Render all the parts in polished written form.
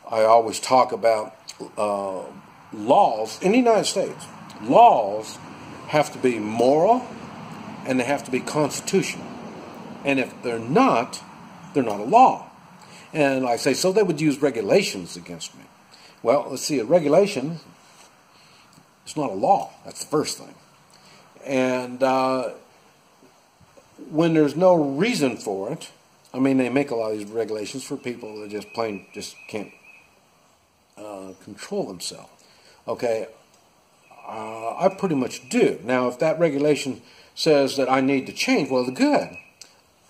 I always talk about laws in the United States. Laws have to be moral and they have to be constitutional. And if they're not a law. And I say, so they would use regulations against me. Well, let's see, a regulation is not a law. That's the first thing. And when there's no reason for it, I mean, they make a lot of these regulations for people that just can't control themselves. Okay, I pretty much do. Now, if that regulation says that I need to change, well, good.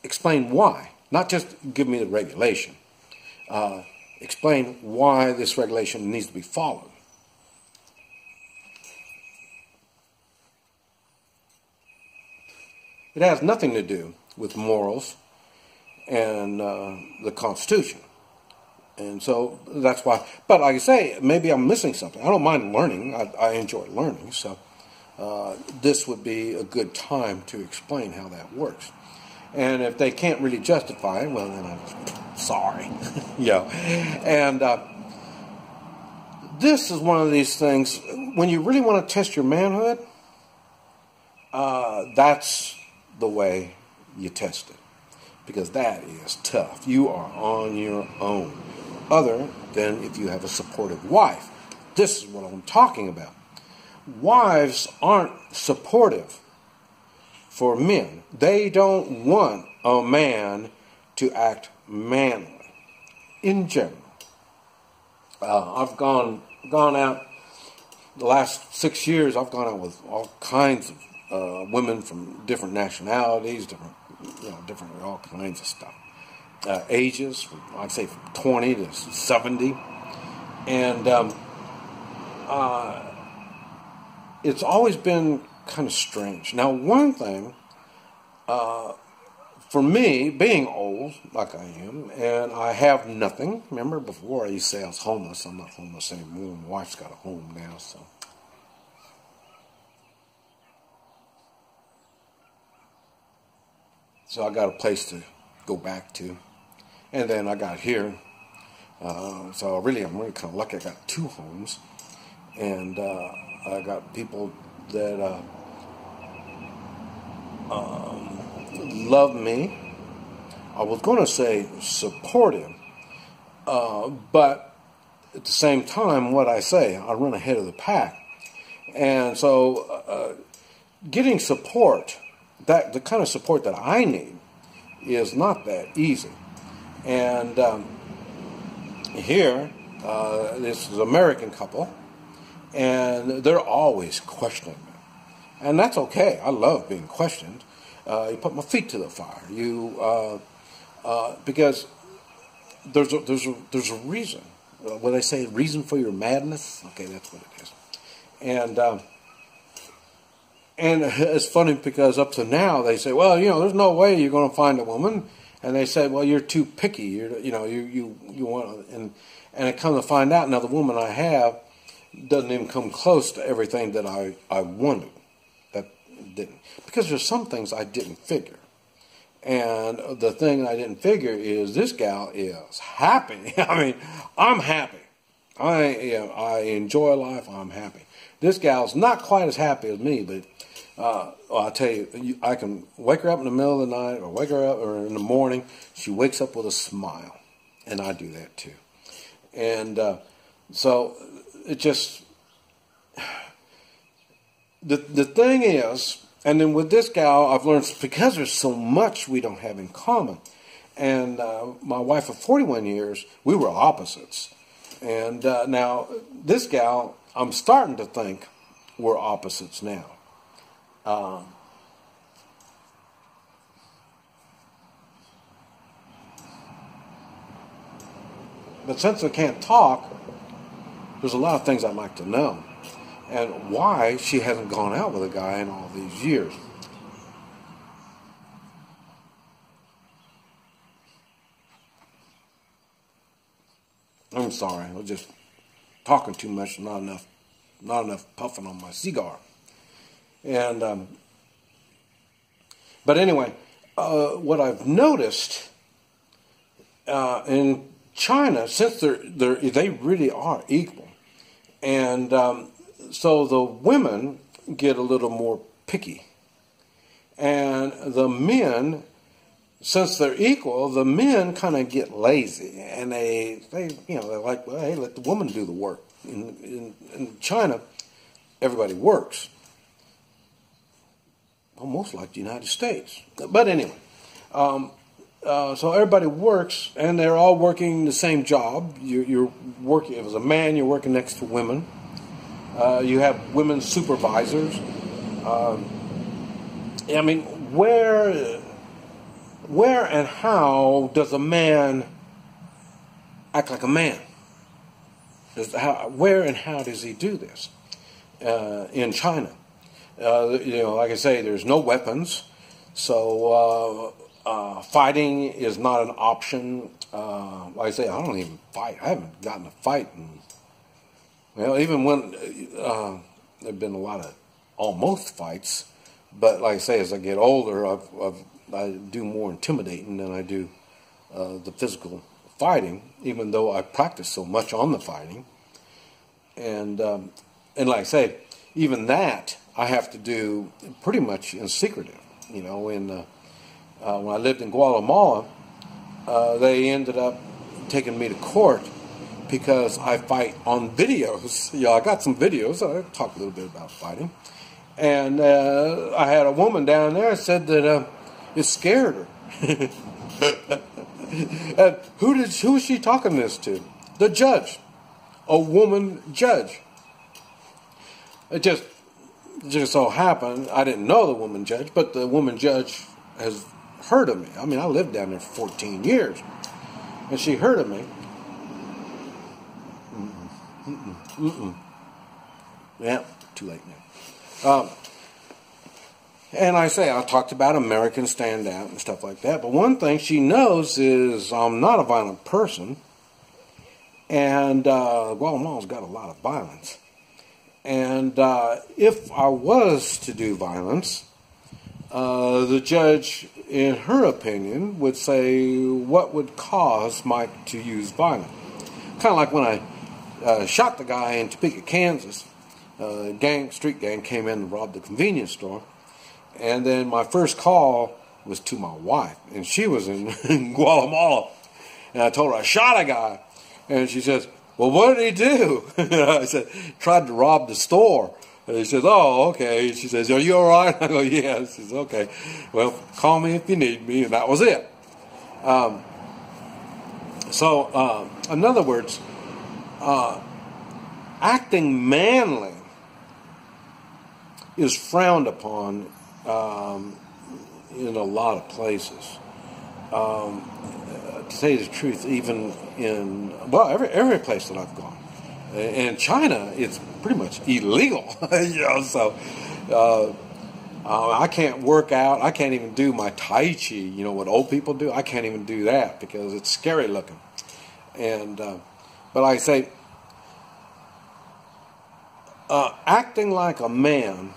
Explain why. Not just give me the regulation. Explain why this regulation needs to be followed. It has nothing to do with morals and the Constitution. And so that's why. But like I say, maybe I'm missing something. I don't mind learning. I enjoy learning. So this would be a good time to explain how that works. And if they can't really justify it, well, then I'm sorry. Yeah. And this is one of these things, when you really want to test your manhood, that's the way you test it. Because that is tough. You are on your own. Other than if you have a supportive wife. This is what I'm talking about. Wives aren't supportive for men. They don't want a man to act manly in general. I've gone out the last 6 years. I've gone out with all kinds of women from different nationalities, different all kinds of stuff. Ages, I'd say from 20 to 70, and it's always been kind of strange. Now, one thing, for me, being old, like I am, and I have nothing. Remember, before I used to say I was homeless. I'm not homeless anymore. My wife's got a home now, so I got a place to go back to. And then I got here. So I'm really kind of lucky. I got 2 homes. And I got people that love me. I was going to say supportive. But at the same time, what I say, I run ahead of the pack. And so getting support, the kind of support that I need, is not that easy. And here, this is an American couple, and they're always questioning me. And that's okay. I love being questioned. You put my feet to the fire. Because there's a reason. What they say, reason for your madness? Okay, that's what it is. And it's funny because up to now they say, well, there's no way you're going to find a woman. And they said, well, you're too picky. You want, and it comes to find out now the woman I have doesn't even come close to everything that I wanted. That didn't, because there's some things I didn't figure. And the thing I didn't figure is this gal is happy. I mean, I'm happy. I enjoy life. I'm happy. This gal's not quite as happy as me, but I'll tell you, I can wake her up in the middle of the night or wake her up or in the morning. She wakes up with a smile, and I do that too. And so it just, the thing is, and then with this gal, I've learned, because there's so much we don't have in common. And my wife of 41 years, we were opposites. And now this gal, I'm starting to think we're opposites now. But since I can't talk, there's a lot of things I'd like to know. And why she hasn't gone out with a guy in all these years. I'm sorry, I was just talking too much, not enough puffing on my cigar. And but anyway, what I've noticed in China, since they really are equal, and so the women get a little more picky, and the men, since they're equal, the men kind of get lazy, and they're like, well, hey, let the woman do the work. In China, everybody works, almost like the United States. But anyway, so everybody works, and they're all working the same job. You're working. If it's a man, you're working next to women. You have women supervisors. I mean, where and how does a man act like a man? Where and how does he do this in China? Like I say, there's no weapons, so fighting is not an option. Like I say, I don't even fight. I haven't gotten a fight. Even when there have been a lot of almost fights, but like I say, as I get older, I do more intimidating than I do the physical fighting, even though I practice so much on the fighting. And like I say, even that I have to do pretty much in secretive. When I lived in Guatemala, they ended up taking me to court because I fight on videos. I got some videos. I talk a little bit about fighting. And I had a woman down there said that it scared her. And who is she talking this to? The judge. A woman judge. It just so happened, I didn't know the woman judge, but the woman judge has heard of me. I mean, I lived down there for 14 years. And she heard of me. Yeah, too late now. And I talked about Americans stand out and stuff like that. But one thing she knows is I'm not a violent person. And Guatemala's got a lot of violence. And if I was to do violence, the judge, in her opinion, would say, what would cause Mike to use violence? Kind of like when I shot the guy in Topeka, Kansas. Street gang came in and robbed the convenience store. And then my first call was to my wife, and she was in Guatemala. And I told her I shot a guy. And she says, well, what did he do? I said, tried to rob the store. And she says, oh, okay. She says, are you all right? I go, yeah. She says, okay. Well, call me if you need me. And that was it. In other words, acting manly is frowned upon in a lot of places. To tell you the truth, even in every place that I've gone, in China, it's pretty much illegal. So I can't work out. I can't even do my Tai Chi. What old people do. I can't even do that because it's scary looking. And but like I say, acting like a man.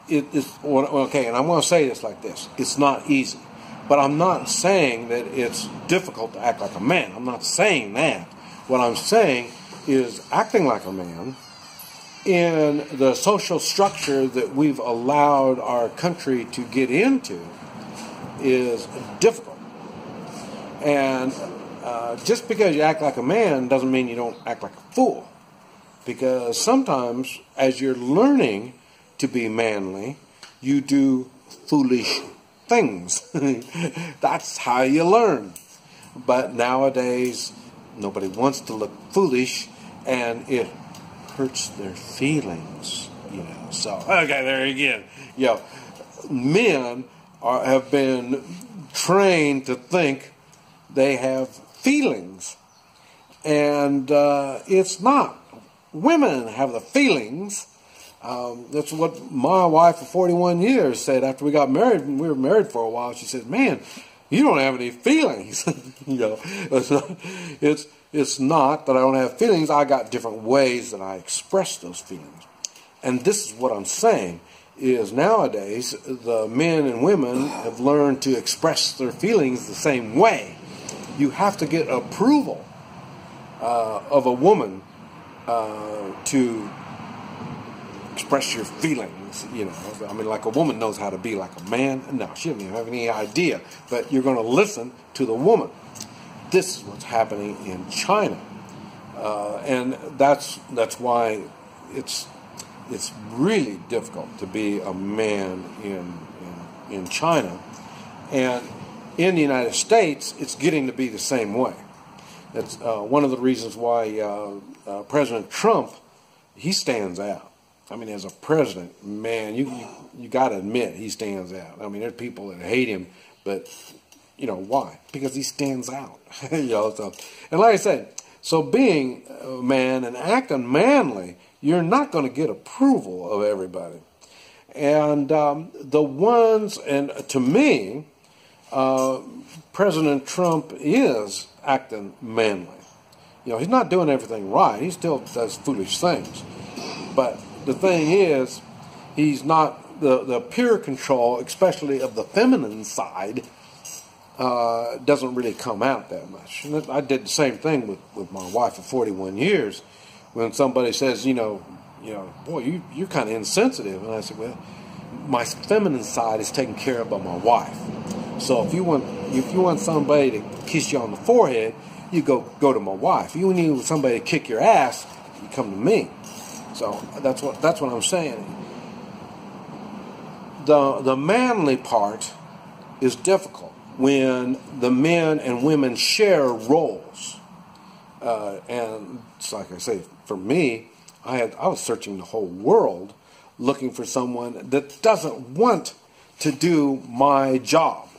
Okay, and I'm going to say this like this. It's not easy. But I'm not saying that it's difficult to act like a man. I'm not saying that. What I'm saying is acting like a man in the social structure that we've allowed our country to get into is difficult. And just because you act like a man doesn't mean you don't act like a fool. Because sometimes, as you're learning to be manly, you do foolish things. That's how you learn. But nowadays, nobody wants to look foolish, and it hurts their feelings. So okay, there again. Men have been trained to think they have feelings, and it's not. Women have the feelings. That's what my wife for 41 years said after we got married. And we were married for a while. She said, man, you don't have any feelings. It's not that I don't have feelings. I got different ways that I express those feelings. And this is what I'm saying, is nowadays the men and women have learned to express their feelings the same way. You have to get approval of a woman to express your feelings, you know. I mean, like a woman knows how to be like a man. No, she doesn't even have any idea. But you're going to listen to the woman. This is what's happening in China, and that's why it's really difficult to be a man in China, and in the United States, it's getting to be the same way. That's one of the reasons why President Trump, he stands out. I mean, as a president, man, you got to admit he stands out. I mean, there's people that hate him, but you know why? Because he stands out. You know, so, and like I said, so being a man and acting manly, you're not going to get approval of everybody. And the ones, and to me, President Trump is acting manly. You know, he's not doing everything right. He still does foolish things. But the thing is, he's not, the pure control, especially of the feminine side, doesn't really come out that much. And I did the same thing with my wife for 41 years. When somebody says, you know, boy, you're kind of insensitive. And I said, well, my feminine side is taken care of by my wife. So if you want somebody to kiss you on the forehead, you go to my wife. If you need somebody to kick your ass, you come to me. So that's what I'm saying. The manly part is difficult when the men and women share roles. And it's like I say, for me, I was searching the whole world looking for someone that doesn't want to do my job.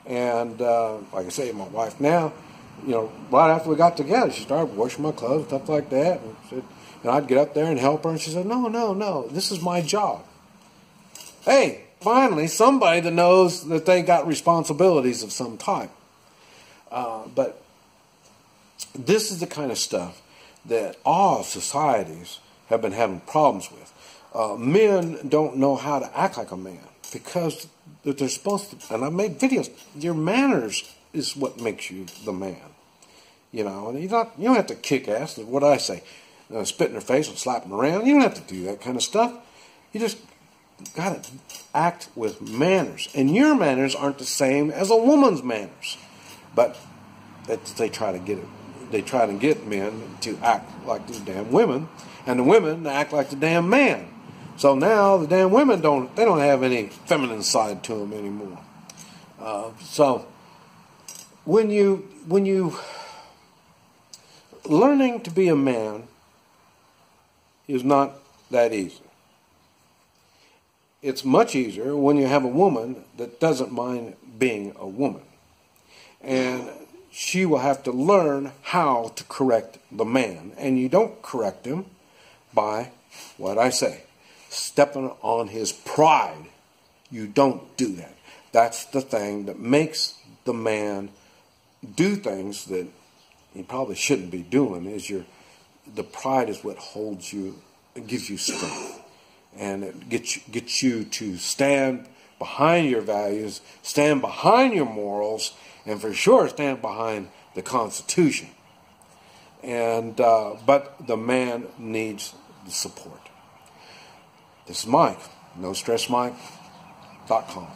And like I say, my wife now, you know, right after we got together, she started washing my clothes, stuff like that. And I'd get up there and help her, and she said, no, this is my job. Hey, finally, somebody that knows that they got responsibilities of some type. But this is the kind of stuff that all societies have been having problems with. Men don't know how to act like a man because they're supposed to, and I made videos, your manners is what makes you the man. You know, and you don't have to kick ass. What do I say? Spit in their face and slap them around. You don't have to do that kind of stuff. You just got to act with manners. And your manners aren't the same as a woman's manners. But they try to get it. They try to get men to act like the damn women, and the women to act like the damn man. So now the damn women don't have any feminine side to them anymore. So when you learning to be a man is not that easy. It's much easier when you have a woman that doesn't mind being a woman. And she will have to learn how to correct the man. And you don't correct him by what I say, stepping on his pride. You don't do that. That's the thing that makes the man do things that he probably shouldn't be doing. The pride is what holds you, it gives you strength. And it gets you to stand behind your values, stand behind your morals, and for sure stand behind the Constitution. And but the man needs the support. This is Mike, NoStressMike.com.